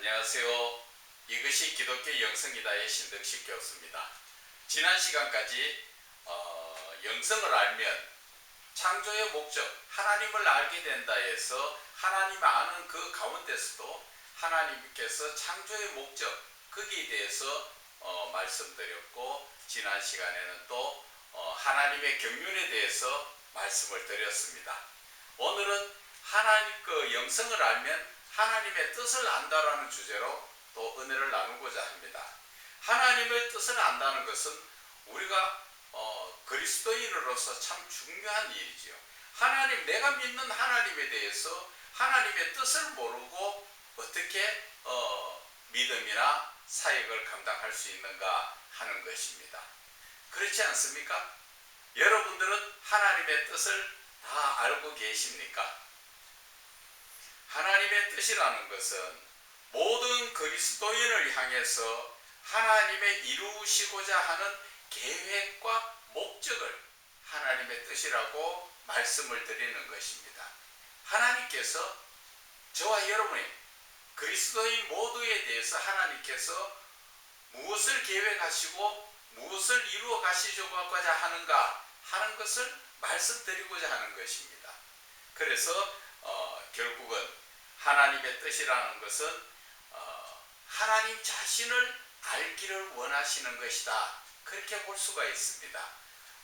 안녕하세요. 이것이 기독교 영성이다의 신덕식 교수입니다. 지난 시간까지 영성을 알면 창조의 목적, 하나님을 알게 된다 해서 하나님 아는 그 가운데서도 하나님께서 창조의 목적, 거기에 대해서 말씀드렸고, 지난 시간에는 또 하나님의 경륜에 대해서 말씀을 드렸습니다. 오늘은 하나님 그 영성을 알면 하나님의 뜻을 안다라는 주제로 또 은혜를 나누고자 합니다. 하나님의 뜻을 안다는 것은 우리가 그리스도인으로서 참 중요한 일이지요. 하나님, 내가 믿는 하나님에 대해서 하나님의 뜻을 모르고 어떻게 믿음이나 사역을 감당할 수 있는가 하는 것입니다. 그렇지 않습니까? 여러분들은 하나님의 뜻을 다 알고 계십니까? 하나님의 뜻이라는 것은 모든 그리스도인을 향해서 하나님의 이루시고자 하는 계획과 목적을 하나님의 뜻이라고 말씀을 드리는 것입니다. 하나님께서 저와 여러분이 그리스도인 모두에 대해서 하나님께서 무엇을 계획하시고 무엇을 이루어 가시고자 하는가 하는 것을 말씀드리고자 하는 것입니다. 그래서 결국은 하나님의 뜻이라는 것은 하나님 자신을 알기를 원하시는 것이다, 그렇게 볼 수가 있습니다.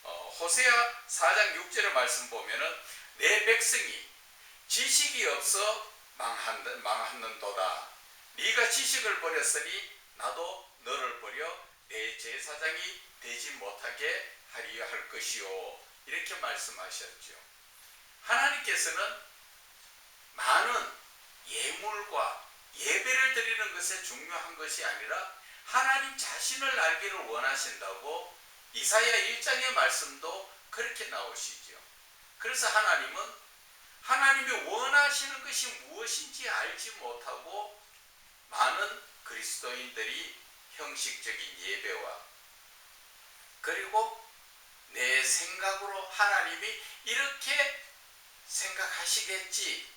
호세아 4장 6절의 말씀 보면은 내 백성이 지식이 없어 망하는도다. 네가 지식을 버렸으니 나도 너를 버려 내 제사장이 되지 못하게 하려 할 것이요, 이렇게 말씀하셨죠. 하나님께서는 많은 예물과 예배를 드리는 것에 중요한 것이 아니라 하나님 자신을 알기를 원하신다고 이사야 1장의 말씀도 그렇게 나오시죠. 그래서 하나님은 하나님이 원하시는 것이 무엇인지 알지 못하고 많은 그리스도인들이 형식적인 예배와 그리고 내 생각으로 하나님이 이렇게 생각하시겠지,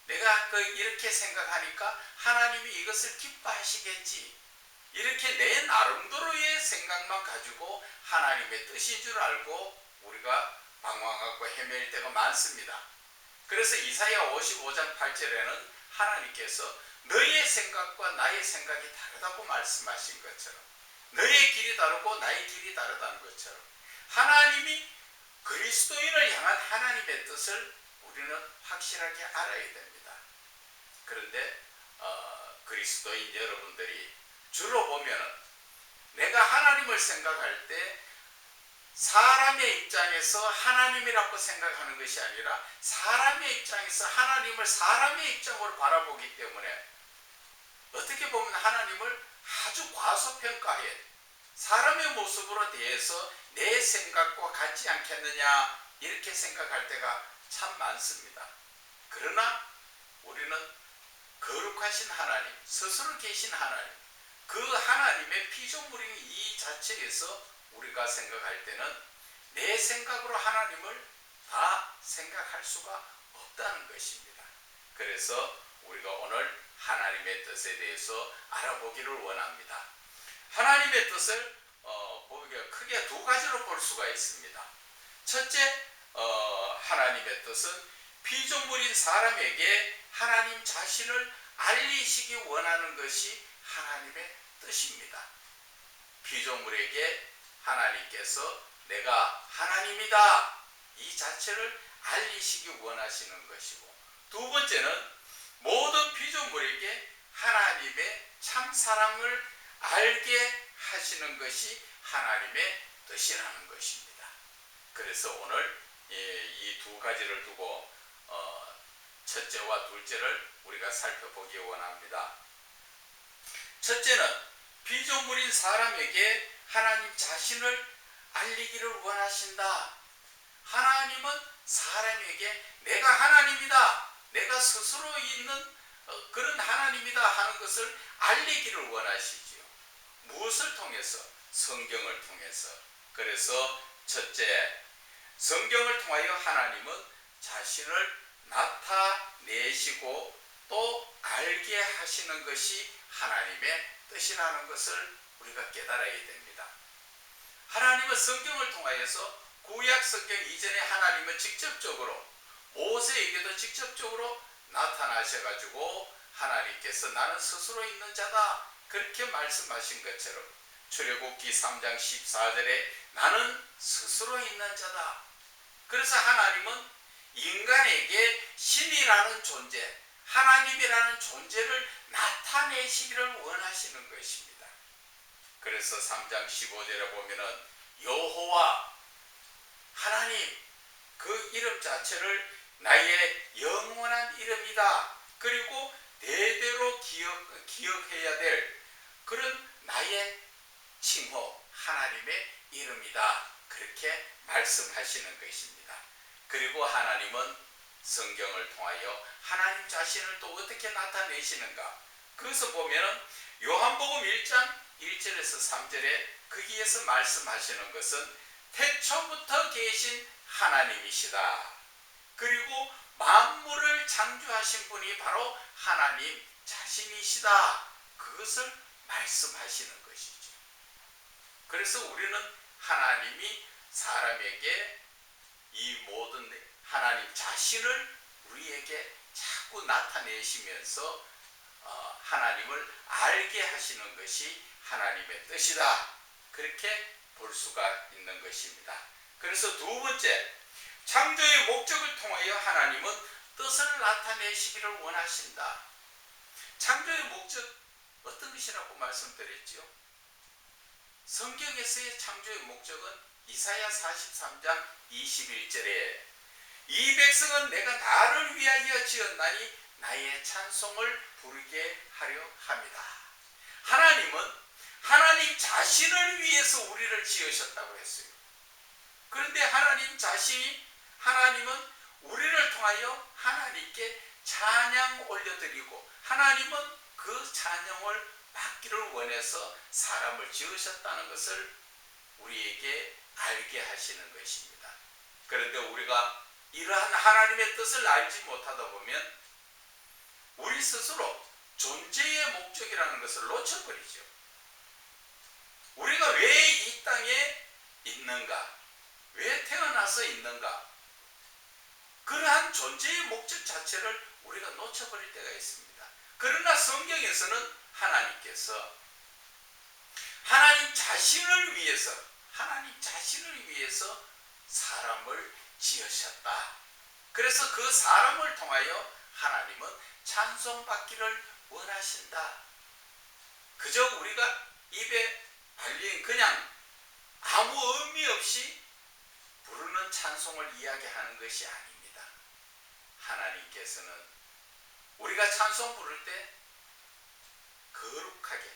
내가 이렇게 생각하니까 하나님이 이것을 기뻐하시겠지, 이렇게 내 나름대로의 생각만 가지고 하나님의 뜻인 줄 알고 우리가 방황하고 헤맬 때가 많습니다. 그래서 이사야 55장 8절에는 하나님께서 너의 생각과 나의 생각이 다르다고 말씀하신 것처럼, 너의 길이 다르고 나의 길이 다르다는 것처럼 하나님이 그리스도인을 향한 하나님의 뜻을 우리는 확실하게 알아야 됩니다. 그런데 그리스도인 여러분들이 주로 보면은 내가 하나님을 생각할 때 사람의 입장에서 하나님이라고 생각하는 것이 아니라 사람의 입장에서 하나님을 사람의 입장으로 바라보기 때문에 어떻게 보면 하나님을 아주 과소평가해 사람의 모습으로 대해서 내 생각과 같지 않겠느냐, 이렇게 생각할 때가 참 많습니다. 그러나 우리는 거룩하신 하나님, 스스로 계신 하나님, 그 하나님의 피조물인 이 자체에서 우리가 생각할 때는 내 생각으로 하나님을 다 생각할 수가 없다는 것입니다. 그래서 우리가 오늘 하나님의 뜻에 대해서 알아보기를 원합니다. 하나님의 뜻을 보기가 크게 두 가지로 볼 수가 있습니다. 첫째, 하나님의 뜻은 피조물인 사람에게 하나님 자신을 알리시기 원하는 것이 하나님의 뜻입니다. 피조물에게 하나님께서 내가 하나님이다, 이 자체를 알리시기 원하시는 것이고, 두 번째는 모든 피조물에게 하나님의 참 사랑을 알게 하시는 것이 하나님의 뜻이라는 것입니다. 그래서 오늘 이 두 가지를 두고 첫째와 둘째를 우리가 살펴보기 원합니다. 첫째는 피조물인 사람에게 하나님 자신을 알리기를 원하신다. 하나님은 사람에게 내가 하나님이다, 내가 스스로 있는 그런 하나님이다 하는 것을 알리기를 원하시지요. 무엇을 통해서? 성경을 통해서. 그래서 첫째, 성경을 통하여 하나님은 자신을 나타내시고 또 알게 하시는 것이 하나님의 뜻이라는 것을 우리가 깨달아야 됩니다. 하나님은 성경을 통하여서 구약 성경 이전에 하나님은 직접적으로 모세에게도 직접적으로 나타나셔가지고 하나님께서 나는 스스로 있는 자다 그렇게 말씀하신 것처럼 출애굽기 3장 14절에 나는 스스로 있는 자다. 그래서 하나님은 인간에게 신이라는 존재, 하나님이라는 존재를 나타내시기를 원하시는 것입니다. 그래서 3장 15절에 보면은 여호와 하나님 그 이름 자체를 나의 영원한 이름이다. 그리고 대대로 기억해야 될 그런 나의 칭호 하나님의 이름이다. 그렇게 말씀하시는 것입니다. 그리고 하나님은 성경을 통하여 하나님 자신을 또 어떻게 나타내시는가? 그것을 보면 요한복음 1장 1절에서 3절에 거기에서 말씀하시는 것은 태초부터 계신 하나님이시다. 그리고 만물을 창조하신 분이 바로 하나님 자신이시다. 그것을 말씀하시는 것이죠. 그래서 우리는 하나님이 사람에게 이 모든 하나님 자신을 우리에게 자꾸 나타내시면서 하나님을 알게 하시는 것이 하나님의 뜻이다. 그렇게 볼 수가 있는 것입니다. 그래서 두 번째, 창조의 목적을 통하여 하나님은 뜻을 나타내시기를 원하신다. 창조의 목적 어떤 것이라고 말씀드렸죠? 성경에서의 창조의 목적은 이사야 43장 21절에 이 백성은 내가 나를 위하여 지었나니 나의 찬송을 부르게 하려 합니다. 하나님은 하나님 자신을 위해서 우리를 지으셨다고 했어요. 그런데 하나님은 우리를 통하여 하나님께 찬양 올려드리고 하나님은 그 찬양을 받기를 원해서 사람을 지으셨다는 것을 우리에게 알게 하시는 것입니다. 그런데 우리가 이러한 하나님의 뜻을 알지 못하다 보면 우리 스스로 존재의 목적이라는 것을 놓쳐버리죠. 우리가 왜 이 땅에 있는가? 왜 태어나서 있는가? 그러한 존재의 목적 자체를 우리가 놓쳐버릴 때가 있습니다. 그러나 성경에서는 하나님께서 하나님 자신을 위해서 사람을 지으셨다. 그래서 그 사람을 통하여 하나님은 찬송받기를 원하신다. 그저 우리가 입에 발린 그냥 아무 의미 없이 부르는 찬송을 이야기하는 것이 아닙니다. 하나님께서는 우리가 찬송 부를 때 거룩하게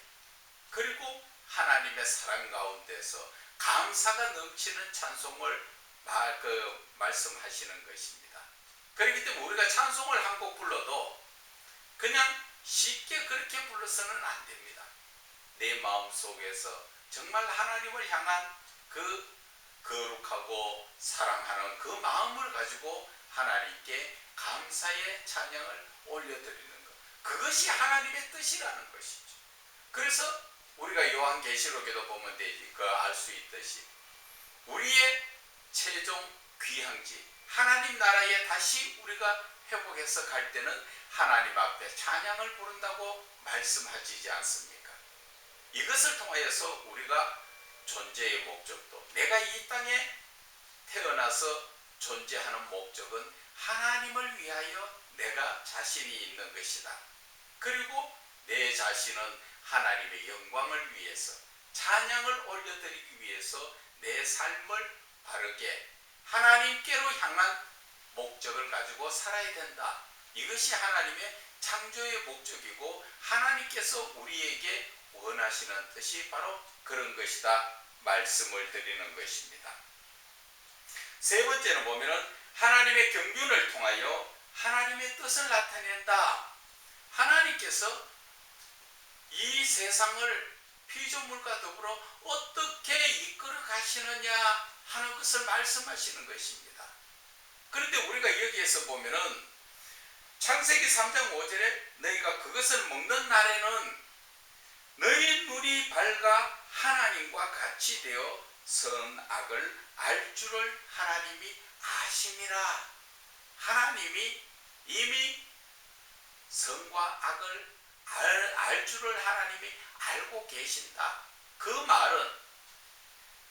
그리고 하나님의 사랑 가운데서 감사가 넘치는 찬송을 말씀하시는 것입니다. 그렇기 때문에 우리가 찬송을 한 곡 불러도 그냥 쉽게 그렇게 불러서는 안 됩니다. 내 마음속에서 정말 하나님을 향한 그 거룩하고 사랑하는 그 마음을 가지고 하나님께 감사의 찬양을 올려드리는 것, 그것이 하나님의 뜻이라는 것이죠. 그래서 우리가 요한계시록에도 보면 알 수 있듯이 우리의 최종 귀향지 하나님 나라에 다시 우리가 회복해서 갈 때는 하나님 앞에 찬양을 부른다고 말씀하시지 않습니까? 이것을 통하여서 우리가 존재의 목적도, 내가 이 땅에 태어나서 존재하는 목적은 하나님을 위하여 내가 자신이 있는 것이다. 그리고 내 자신은 하나님의 영광을 위해서 찬양을 올려드리기 위해서 내 삶을 바르게 하나님께로 향한 목적을 가지고 살아야 된다. 이것이 하나님의 창조의 목적이고 하나님께서 우리에게 원하시는 뜻이 바로 그런 것이다 말씀을 드리는 것입니다. 세 번째는 보면은 하나님의 경륜을 통하여 하나님의 뜻을 나타낸다. 하나님께서 이 세상을 피조물과 더불어 어떻게 이끌어 가시느냐 하는 것을 말씀하시는 것입니다. 그런데 우리가 여기에서 보면은 창세기 3장 5절에 너희가 그것을 먹는 날에는 이 발과 하나님과 같이 되어 선악을 알 줄을 하나님이 아심이라. 하나님이 이미 선과 악을 알 줄을 하나님이 알고 계신다. 그 말은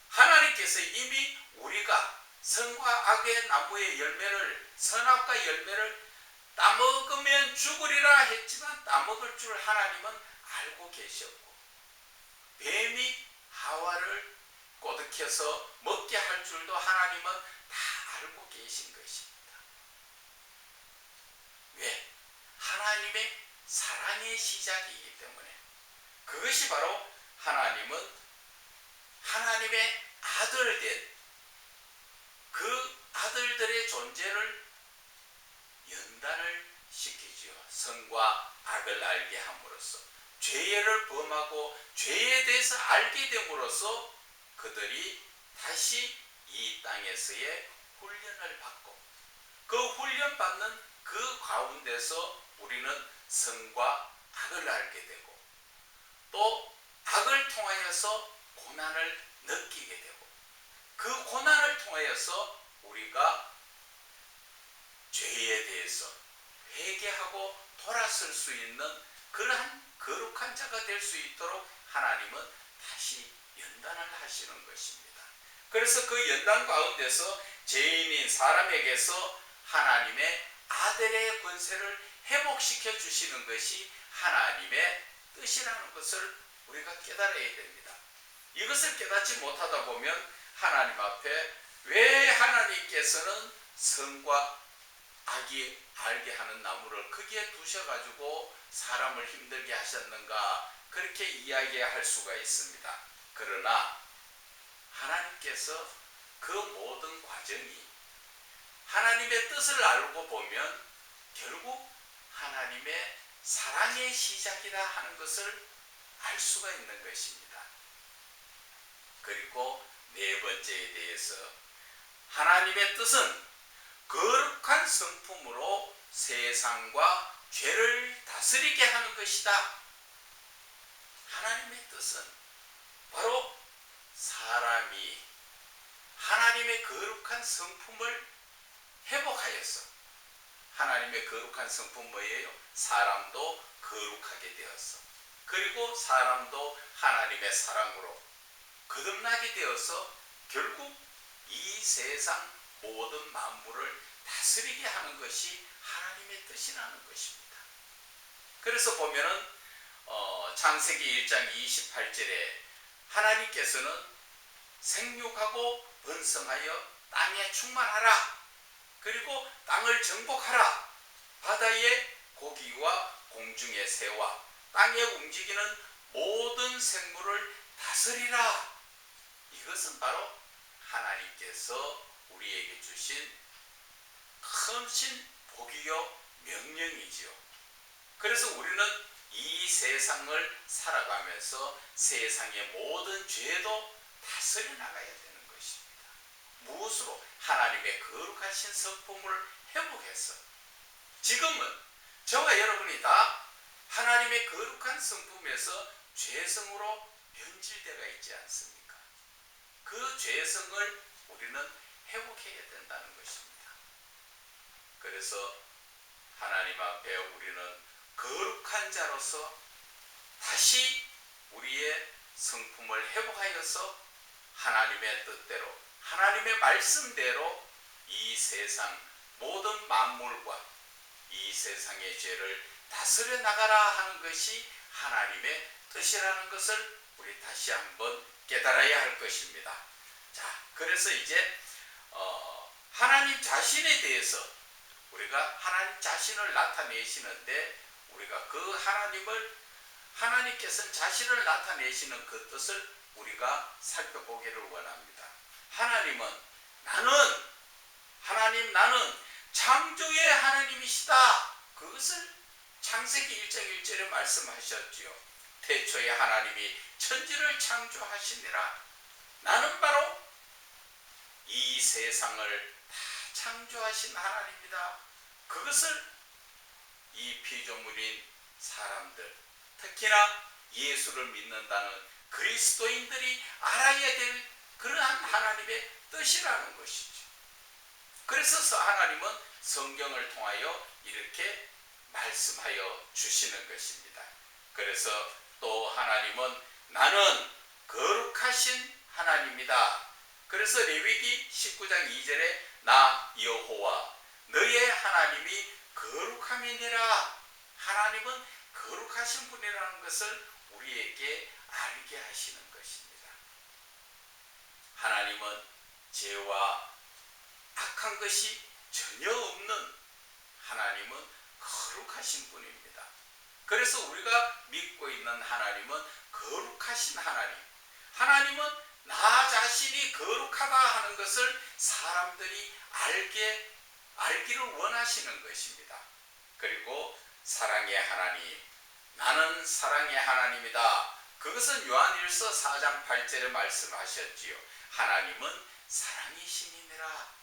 하나님께서 이미 우리가 선과 악의 나무의 열매를, 선악과 열매를 따먹으면 죽으리라 했지만 따먹을 줄 하나님은 알고 계셨고, 뱀이 하와를 꼬드겨서 먹게 할 줄도 하나님은 다 알고 계신 것입니다. 왜? 하나님의 사랑의 시작이기 때문에. 그것이 바로 하나님은 하나님의 아들된 그 아들들의 존재를 연단을 시키지요. 선과 악을 알게 함으로써, 죄를 범하고 죄에 대해서 알게 됨으로써 그들이 다시 이 땅에서의 훈련을 받고, 그 훈련받는 그 가운데서 우리는 선과 악을 알게 되고, 또 악을 통하여서 고난을 느끼게 되고, 그 고난을 통하여서 우리가 죄에 대해서 회개하고 돌아설 수 있는 그러한 거룩한 자가 될 수 있도록 하나님은 다시 연단을 하시는 것입니다. 그래서 그 연단 가운데서 죄인인 사람에게서 하나님의 아들의 권세를 회복시켜 주시는 것이 하나님의 뜻이라는 것을 우리가 깨달아야 됩니다. 이것을 깨닫지 못하다 보면 하나님 앞에 왜 하나님께서는 선과 악이 알게 하는 나무를 거기에 두셔가지고 사람을 힘들게 하셨는가, 그렇게 이야기할 수가 있습니다. 그러나 하나님께서 그 모든 과정이 하나님의 뜻을 알고 보면 결국 하나님의 사랑의 시작이라 하는 것을 알 수가 있는 것입니다. 그리고 네 번째에 대해서 하나님의 뜻은 거룩한 성품으로 세상과 죄를 다스리게 하는 것이다. 하나님의 뜻은 바로 사람이 하나님의 거룩한 성품을 회복하여서, 하나님의 거룩한 성품 뭐예요? 사람도 거룩하게 되어서, 그리고 사람도 하나님의 사랑으로 거듭나게 되어서 결국 이 세상 모든 만물을 다스리게 하는 것이 하나님의 뜻이라는 것입니다. 그래서 보면은 창세기 1장 28절에 하나님께서는 생육하고 번성하여 땅에 충만하라, 그리고 땅을 정복하라, 바다의 고기와 공중의 새와 땅에 움직이는 모든 생물을 다스리라. 이것은 바로 하나님께서 우리에게 주신 크신 복이요 명령이지요. 그래서 우리는 이 세상을 살아가면서 세상의 모든 죄도 다스려 나가야 되는 것입니다. 무엇으로? 하나님의 거룩하신 성품을 회복해서. 지금은 저와 여러분이 다 하나님의 거룩한 성품에서 죄성으로 변질되어 있지 않습니까? 그 죄성을 우리는 회복해야 된다는 것입니다. 그래서 하나님 앞에 우리는 거룩한 자로서 다시 우리의 성품을 회복하여서 하나님의 뜻대로, 하나님의 말씀대로 이 세상 모든 만물과 이 세상의 죄를 다스려 나가라 하는 것이 하나님의 뜻이라는 것을 우리 다시 한번 깨달아야 할 것입니다. 자, 그래서 이제 하나님 자신에 대해서 우리가 하나님 자신을 나타내시는데, 우리가 그 하나님께서는 자신을 나타내시는 그 뜻을 우리가 살펴보기를 원합니다. 하나님은 나는 창조의 하나님이시다. 그것을 창세기 1장 1절에 말씀하셨지요. 태초에 하나님이 천지를 창조하시니라. 나는 바로 이 세상을 다 창조하신 하나님이다. 그것을 이 피조물인 사람들, 특히나 예수를 믿는다는 그리스도인들이 알아야 될 그러한 하나님의 뜻이라는 것이죠. 그래서 하나님은 성경을 통하여 이렇게 말씀하여 주시는 것입니다. 그래서 또 하나님은 나는 거룩하신 하나님이다. 그래서 레위기 19장 2절에 나 여호와 너의 하나님이 거룩함이니라. 하나님은 거룩하신 분이라는 것을 우리에게 알게 하시는 것입니다. 하나님은 죄와 악한 것이 전혀 없는 하나님은 거룩하신 분입니다. 그래서 우리가 믿고 있는 하나님은 거룩하신 하나님. 하나님은 나 자신이 거룩하다 하는 것을 사람들이 알기를 원하시는 것입니다. 그리고 사랑의 하나님, 나는 사랑의 하나님이다. 그것은 요한일서 4장 8절에 말씀하셨지요. 하나님은 사랑이심이니라.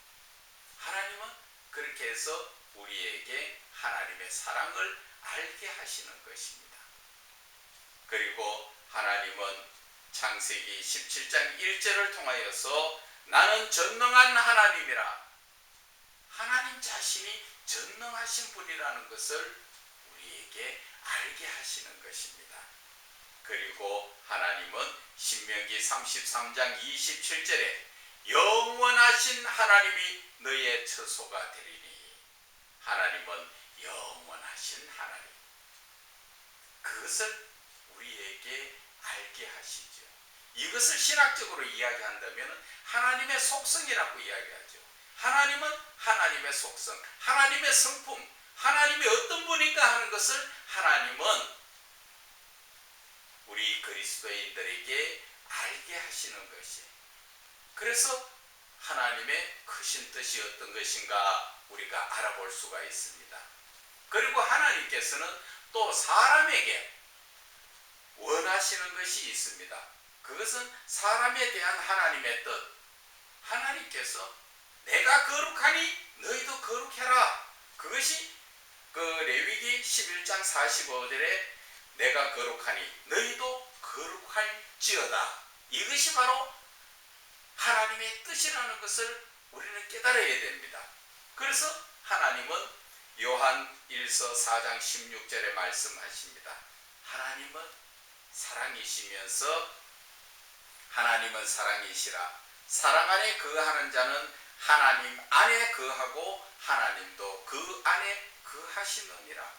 하나님은 그렇게 해서 우리에게 하나님의 사랑을 알게 하시는 것입니다. 그리고 하나님은 창세기 17장 1절을 통하여서 나는 전능한 하나님이라. 하나님 자신이 전능하신 분이라는 것을 우리에게 알게 하시는 것입니다. 그리고 하나님은 신명기 33장 27절에 영원하신 하나님이 너의 처소가 되리니. 하나님은 영원하신 하나님. 그것을 우리에게 알게 하시죠. 이것을 신학적으로 이야기한다면 하나님의 속성이라고 이야기하죠. 하나님은 하나님의 속성, 하나님의 성품, 하나님이 어떤 분인가 하는 것을 하나님은 우리 그리스도인들에게 알게 하시는 것이에요. 그래서 하나님의 크신 뜻이 어떤 것인가 우리가 알아볼 수가 있습니다. 그리고 하나님께서는 또 사람에게 원하시는 것이 있습니다. 그것은 사람에 대한 하나님의 뜻. 하나님께서 내가 거룩하니 너희도 거룩해라. 그것이 그 레위기 11장 45절에 내가 거룩하니 너희도 거룩할지어다. 이것이 바로 하나님의 뜻이라는 것을 우리는 깨달아야 됩니다. 그래서 하나님은 요한 1서 4장 16절에 말씀하십니다. 하나님은 사랑이시면서 하나님은 사랑이시라. 사랑 안에 거하는 자는 하나님 안에 거하고 하나님도 그 안에 거하시느니라.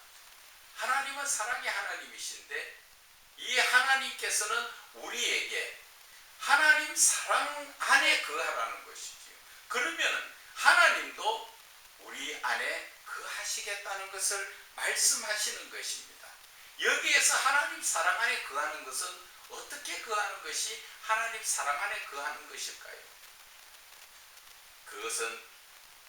하나님은 사랑의 하나님이신데 이 하나님께서는 우리에게 하나님 사랑 안에 거하라는 것이지요. 그러면 하나님도 우리 안에 거하시겠다는 것을 말씀하시는 것입니다. 여기에서 하나님 사랑 안에 거하는 것은 어떻게 거하는 것이 하나님 사랑 안에 거하는 것일까요? 그것은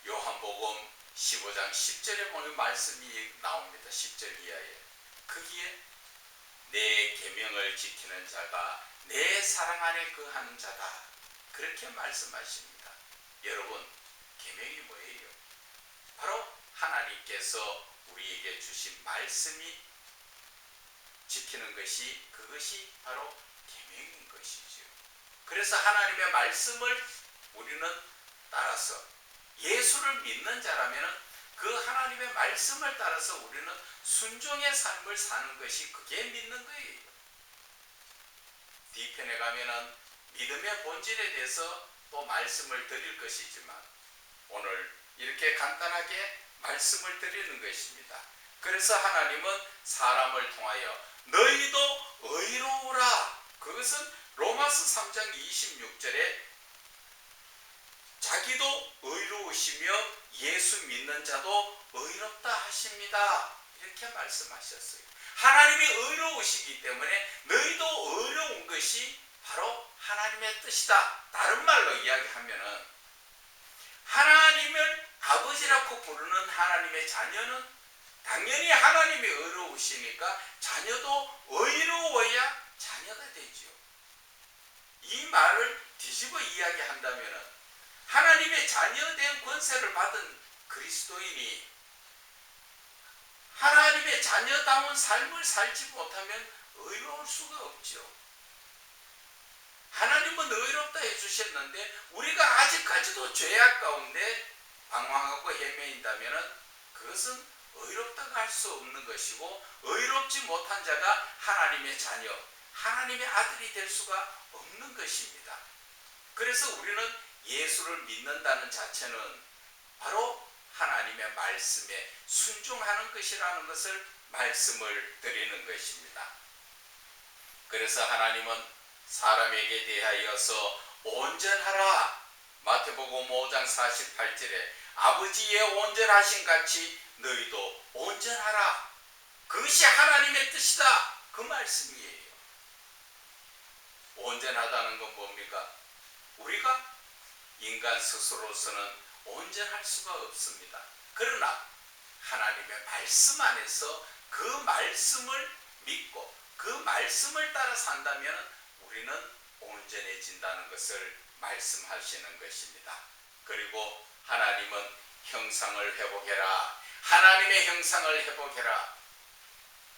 요한복음 15장 10절에 보면 말씀이 나옵니다. 10절 이하에. 거기에 내 계명을 지키는 자가 내 사랑 안에 거하는 자다. 그렇게 말씀하십니다. 여러분, 계명이 뭐예요? 바로 하나님께서 우리에게 주신 말씀이 지키는 것이 그것이 바로 계명인 것이죠. 그래서 하나님의 말씀을 우리는 따라서 예수를 믿는 자라면 그 하나님의 말씀을 따라서 우리는 순종의 삶을 사는 것이 그게 믿는 거예요. 뒤편에 가면은 믿음의 본질에 대해서 또 말씀을 드릴 것이지만 오늘 이렇게 간단하게 말씀을 드리는 것입니다. 그래서 하나님은 사람을 통하여 너희도 의로우라. 그것은 로마서 3장 26절에 자기도 의로우시며 예수 믿는 자도 의롭다 하십니다. 이렇게 말씀하셨어요. 하나님이 의로우시기 때문에 너희도 의로운 것이 바로 하나님의 뜻이다. 다른 말로 이야기하면은 하나님을 아버지라고 부르는 하나님의 자녀는 당연히 하나님이 의로우시니까 자녀도 의로워야 자녀가 되죠. 이 말을 뒤집어 이야기한다면 하나님의 자녀된 권세를 받은 그리스도인이 하나님의 자녀다운 삶을 살지 못하면 의로울 수가 없죠. 하나님은 의롭다 해주셨는데 우리가 아직까지도 죄악 가운데 방황하고 헤매인다면 그것은 의롭다고 할 수 없는 것이고, 의롭지 못한 자가 하나님의 자녀, 하나님의 아들이 될 수가 없는 것입니다. 그래서 우리는 예수를 믿는다는 자체는 바로 하나님의 말씀에 순종하는 것이라는 것을 말씀을 드리는 것입니다. 그래서 하나님은 사람에게 대하여서 온전하라, 마태복음 5장 48절에 아버지의 온전하신 같이 너희도 온전하라, 그것이 하나님의 뜻이다, 그 말씀이에요. 온전하다는 건 뭡니까? 우리가 인간 스스로서는 온전할 수가 없습니다. 그러나 하나님의 말씀 안에서 그 말씀을 믿고 그 말씀을 따라 산다면 우리는 온전해진다는 것을 말씀하시는 것입니다. 그리고 하나님은 형상을 회복해라, 하나님의 형상을 회복해라,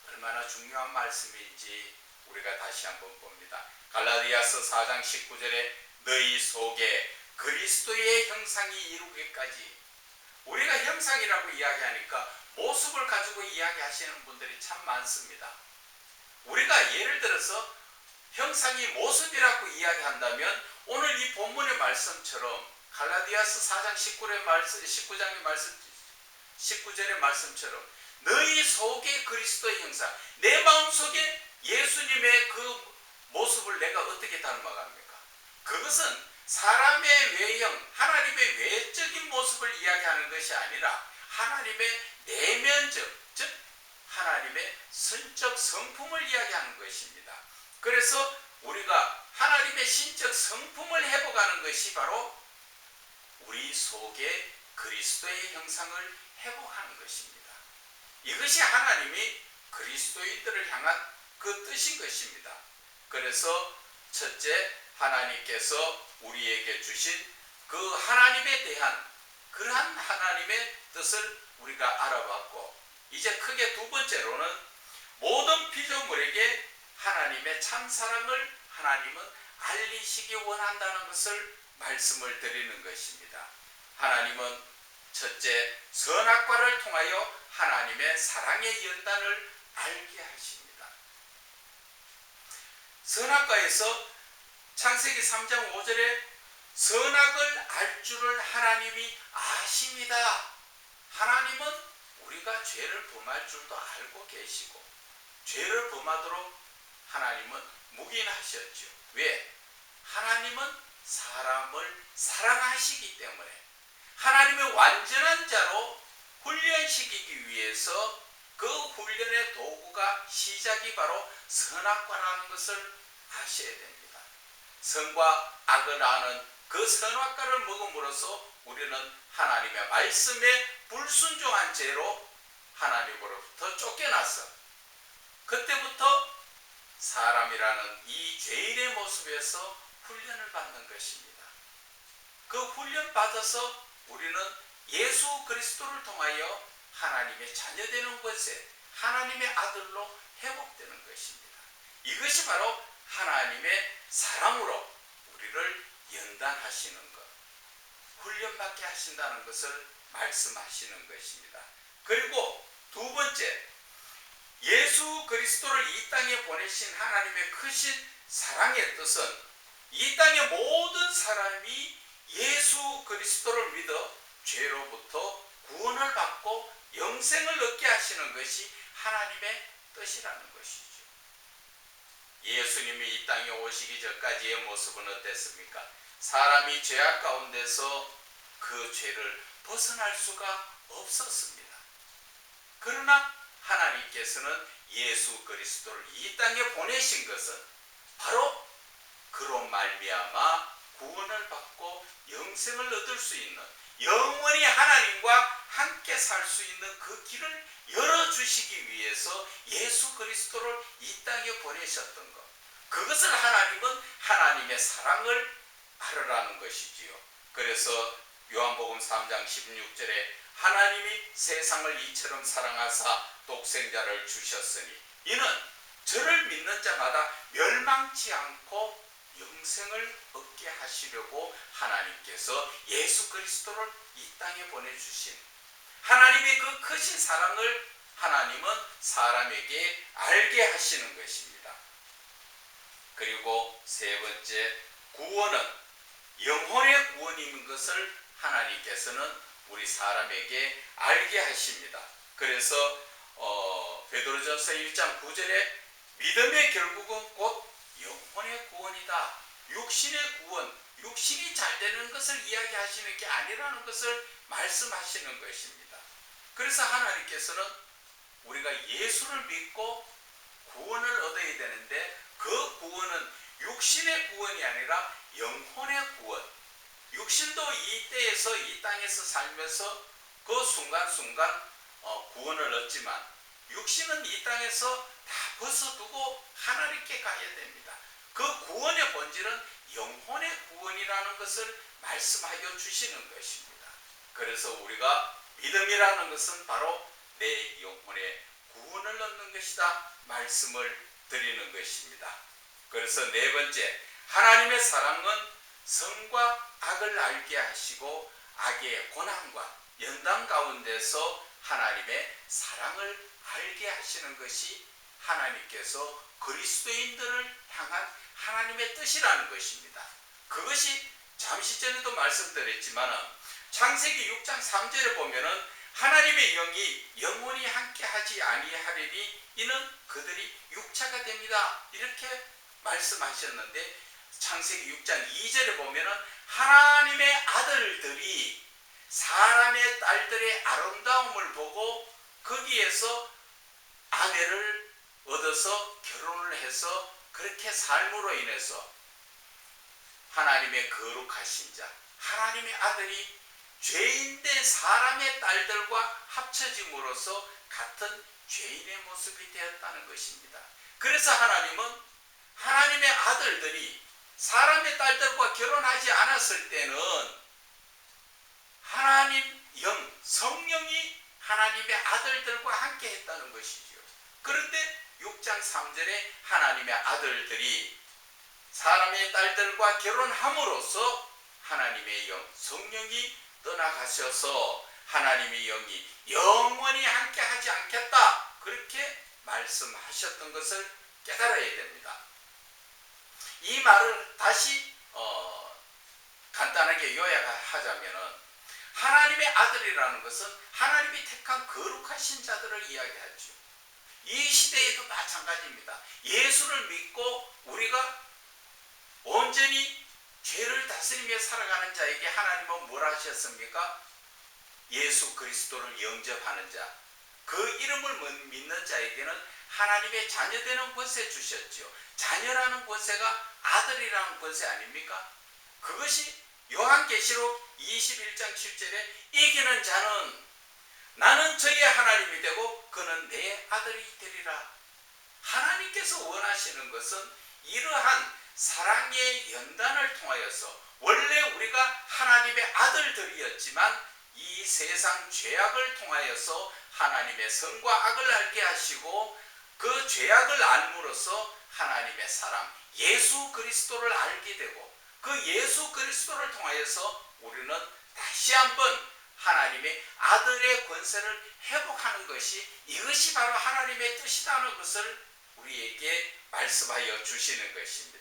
얼마나 중요한 말씀인지 우리가 다시 한번 봅니다. 갈라디아서 4장 19절에 너희 속에 그리스도의 형상이 이루기까지, 우리가 형상이라고 이야기하니까 모습을 가지고 이야기하시는 분들이 참 많습니다. 우리가 예를 들어서 형상이 모습이라고 이야기한다면 오늘 이 본문의 말씀처럼 갈라디아서 4장 19절의 말씀처럼 너희 속에 그리스도의 형상, 내 마음속에 예수님의 그 모습을 내가 어떻게 닮아갑니까? 그것은 사람의 외형, 하나님의 외적인 모습을 이야기하는 것이 아니라 하나님의 내면적, 즉 하나님의 선적 성품을 이야기하는 것입니다. 그래서 우리가 하나님의 신적 성품을 회복하는 것이 바로 우리 속에 그리스도의 형상을 회복하는 것입니다. 이것이 하나님이 그리스도인들을 향한 그 뜻인 것입니다. 그래서 첫째, 하나님께서 우리에게 주신 그 하나님에 대한 그러한 하나님의 뜻을 우리가 알아봤고, 이제 크게 두 번째로는 모든 피조물에게 하나님의 참사랑을 하나님은 알리시기 원한다는 것을 말씀을 드리는 것입니다. 하나님은 첫째, 선악과를 통하여 하나님의 사랑의 연단을 알게 하십니다. 선악과에서 창세기 3장 5절에 선악을 알 줄을 하나님이 아십니다. 하나님은 우리가 죄를 범할 줄도 알고 계시고 죄를 범하도록 하나님은 묵인하셨죠. 왜? 하나님은 사람을 사랑하시기 때문에 하나님의 완전한 자로 훈련시키기 위해서 그 훈련의 도구가 시작이 바로 선악과라는 것을 아셔야 됩니다. 선과 악을 아는 그 선악과를 먹음으로써 우리는 하나님의 말씀에 불순종한 죄로 하나님으로부터 쫓겨나서 그때부터 사람이라는 이 죄인의 모습에서 훈련을 받는 것입니다. 그 훈련 받아서 우리는 예수 그리스도를 통하여 하나님의 자녀되는 것에 하나님의 아들로 회복되는 것입니다. 이것이 바로 하나님의 사랑으로 우리를 연단하시는 것, 훈련받게 하신다는 것을 말씀하시는 것입니다. 그리고 두 번째, 예수 그리스도를 이 땅에 보내신 하나님의 크신 사랑의 뜻은 이 땅의 모든 사람이 예수 그리스도를 믿어 죄로부터 구원을 받고 영생을 얻게 하시는 것이 하나님의 뜻이라는 것이죠. 예수님이 이 땅에 오시기 전까지의 모습은 어땠습니까? 사람이 죄악 가운데서 그 죄를 벗어날 수가 없었습니다. 그러나 하나님께서는 예수 그리스도를 이 땅에 보내신 것은 바로 그로 말미암아 구원을 받고 영생을 얻을 수 있는, 영원히 하나님과 함께 살 수 있는 그 길을 열어주시기 위해서 예수 그리스도를 이 땅에 보내셨던 것, 그것을 하나님은 하나님의 사랑을 알으라는 것이지요. 그래서 요한복음 3장 16절에 하나님이 세상을 이처럼 사랑하사 독생자를 주셨으니 이는 저를 믿는 자마다 멸망치 않고 영생을 얻게 하시려고 하나님께서 예수 그리스도를 이 땅에 보내주신 하나님의 그 크신 사랑을 하나님은 사람에게 알게 하시는 것입니다. 그리고 세 번째, 구원은 영혼의 구원인 것을 하나님께서는 우리 사람에게 알게 하십니다. 그래서 베드로전서 1장 9절에 믿음의 결국은 곧 영혼의 구원이다. 육신의 구원, 육신이 잘 되는 것을 이야기하시는 게 아니라는 것을 말씀하시는 것입니다. 그래서 하나님께서는 우리가 예수를 믿고 구원을 얻어야 되는데 그 구원은 육신의 구원이 아니라 영혼의 구원. 육신도 이 때에서 이 땅에서 살면서 그 순간순간 구원을 얻지만 육신은 이 땅에서 다 벗어두고 하나님께 가야 됩니다. 그 구원의 본질은 영혼의 구원이라는 것을 말씀하여 주시는 것입니다. 그래서 우리가 믿음이라는 것은 바로 내 영혼의 구원을 얻는 것이다 말씀을 드리는 것입니다. 그래서 네 번째, 하나님의 사랑은 선과 악을 알게 하시고 악의 고난과 연단 가운데서 하나님의 사랑을 알게 하시는 것이 하나님께서 그리스도인들을 향한 하나님의 뜻이라는 것입니다. 그것이 잠시 전에도 말씀드렸지만 창세기 6장 3절에 보면은 하나님의 영이 영원히 함께 하지 아니하리니 이는 그들이 육체가 됩니다. 이렇게 말씀하셨는데 창세기 6장 2절에 보면은 하나님의 아들들이 사람의 딸들의 아름다움을 보고 거기에서 아내를 얻어서 결혼을 해서 그렇게 삶으로 인해서 하나님의 거룩하신 자, 하나님의 아들이 죄인된 사람의 딸들과 합쳐짐으로써 같은 죄인의 모습이 되었다는 것입니다. 그래서 하나님은 하나님의 아들들이 사람의 딸들과 결혼하지 않았을 때는 하나님 영, 성령이 하나님의 아들들과 함께 했다는 것이죠. 그런데 6장 3절에 하나님의 아들들이 사람의 딸들과 결혼함으로써 하나님의 영, 성령이 떠나가셔서 하나님의 영이 영원히 함께 하지 않겠다. 그렇게 말씀하셨던 것을 깨달아야 됩니다. 이 말을 다시 간단하게 요약하자면 하나님의 아들이라는 것은 하나님이 택한 거룩하신 자들을 이야기하죠. 이 시대에도 마찬가지입니다. 예수를 믿고 우리가 온전히 죄를 다스리며 살아가는 자에게 하나님은 뭘 하셨습니까? 예수 그리스도를 영접하는 자, 그 이름을 믿는 자에게는 하나님의 자녀되는 권세 주셨죠. 자녀라는 권세가 아들이라는 권세 아닙니까? 그것이 요한계시록 21장 7절에 이기는 자는 나는 저의 하나님이 되고 그는 내 아들이 되리라. 하나님께서 원하시는 것은 이러한 사랑의 연단을 통하여서 원래 우리가 하나님의 아들들이었지만 이 세상 죄악을 통하여서 하나님의 선과 악을 알게 하시고 그 죄악을 알므로써 하나님의 사랑 예수 그리스도를 알게 되고 그 예수 그리스도를 통하여서 우리는 다시 한번 하나님의 아들의 권세를 회복하는 것이 이것이 바로 하나님의 뜻이라는 것을 우리에게 말씀하여 주시는 것입니다.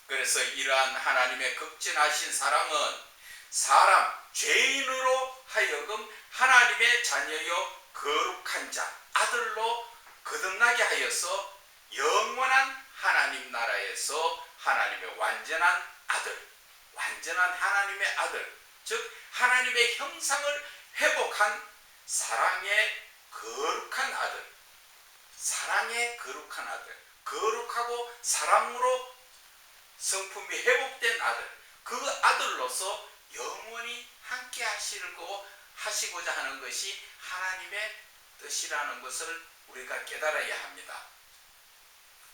그래서 이러한 하나님의 극진하신 사랑은 사람, 죄인으로 하여금 하나님의 자녀요 거룩한 자, 아들로 거듭나게 하여서 영원한 하나님 나라에서 하나님의 완전한 아들, 완전한 하나님의 아들, 즉 하나님의 형상을 회복한 사랑의 거룩한 아들, 사랑의 거룩한 아들, 거룩하고 사랑으로 성품이 회복된 아들, 그 아들로서 영원히 함께 하시고자 하는 것이 하나님의 뜻이라는 것을 우리가 깨달아야 합니다.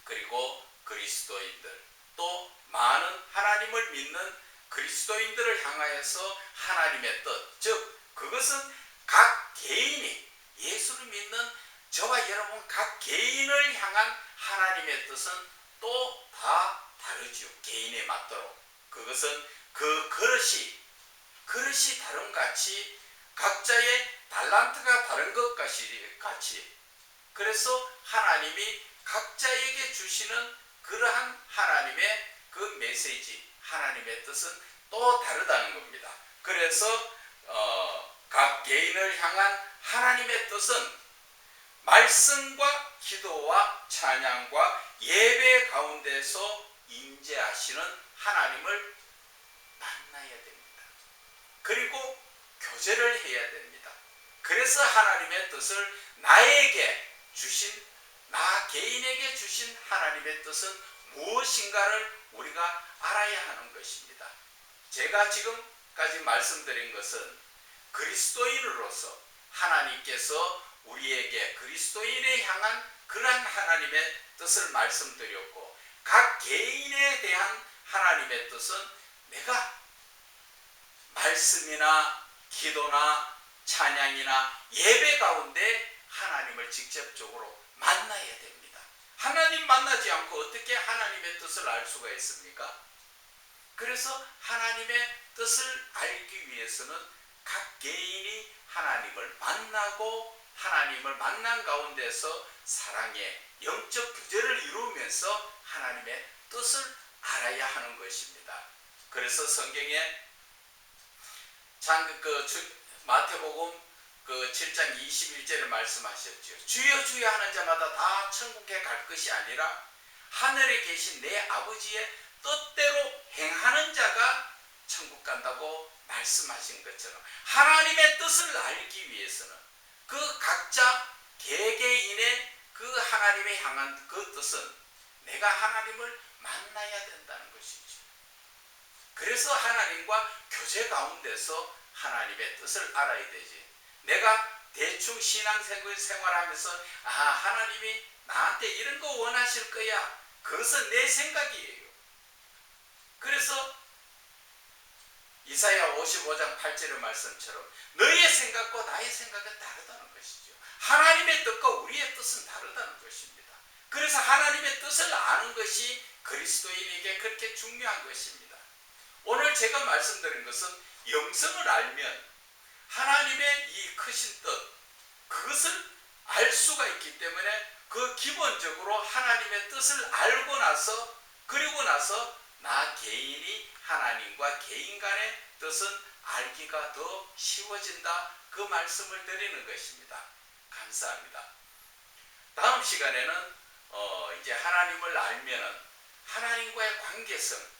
그리고 그리스도인들, 또 많은 하나님을 믿는 그리스도인들을 향하여서 하나님의 뜻, 즉 그것은 각 개인이 예수를 믿는 저와 여러분 각 개인을 향한 하나님의 뜻은 또 다 다르죠. 개인에 맞도록. 그것은 그 그릇이 다른 같이 각자의 달란트가 다른 것 같이 그래서 하나님이 각자에게 주시는 그러한 하나님의 그 메시지, 하나님의 뜻은 또 다르다는 겁니다. 그래서 각 개인을 향한 하나님의 뜻은 말씀과 기도와 찬양과 예배 가운데서 임재하시는 하나님을 만나야 됩니다. 그리고 교제를 해야 됩니다. 그래서 하나님의 뜻을 나 개인에게 주신 하나님의 뜻은 무엇인가를 우리가 알아야 하는 것입니다. 제가 지금까지 말씀드린 것은 그리스도인으로서 하나님께서 우리에게 그리스도인에 향한 그러한 하나님의 뜻을 말씀드렸고, 각 개인에 대한 하나님의 뜻은 내가 말씀이나 기도나 찬양이나 예배 가운데 하나님을 직접적으로 만나야 됩니다. 하나님 만나지 않고 어떻게 하나님의 뜻을 알 수가 있습니까? 그래서 하나님의 뜻을 알기 위해서는 각 개인이 하나님을 만나고 하나님을 만난 가운데서 사랑의 영적 교제를 이루면서 하나님의 뜻을 알아야 하는 것입니다. 그래서 성경에 마태복음 7장 21절에 말씀하셨죠. 주여 주여 하는 자마다 다 천국에 갈 것이 아니라 하늘에 계신 내 아버지의 뜻대로 행하는 자가 천국 간다고 말씀하신 것처럼, 하나님의 뜻을 알기 위해서는 그 각자 개개인의 그 하나님의 향한 그 뜻은 내가 하나님을 만나야 된다는 것이죠. 그래서 하나님과 교제 가운데서 하나님의 뜻을 알아야 되지. 내가 대충 신앙생활하면서 하나님이 나한테 이런 거 원하실 거야, 그것은 내 생각이에요. 그래서 이사야 55장 8절의 말씀처럼 너의 생각과 나의 생각은 다르다는 것이죠. 하나님의 뜻과 우리의 뜻은 다르다는 것입니다. 그래서 하나님의 뜻을 아는 것이 그리스도인에게 그렇게 중요한 것입니다. 오늘 제가 말씀드린 것은 영성을 알면 하나님의 이 크신 뜻, 그것을 알 수가 있기 때문에 그 기본적으로 하나님의 뜻을 알고 나서, 그리고 나서 나 개인이 하나님과 개인 간의 뜻은 알기가 더 쉬워진다, 그 말씀을 드리는 것입니다. 감사합니다. 다음 시간에는 이제 하나님을 알면은 하나님과의 관계성,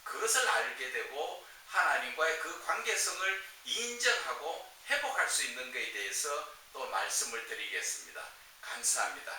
그것을 알게 되고 하나님과의 그 관계성을 인정하고 회복할 수 있는 것에 대해서 또 말씀을 드리겠습니다. 감사합니다.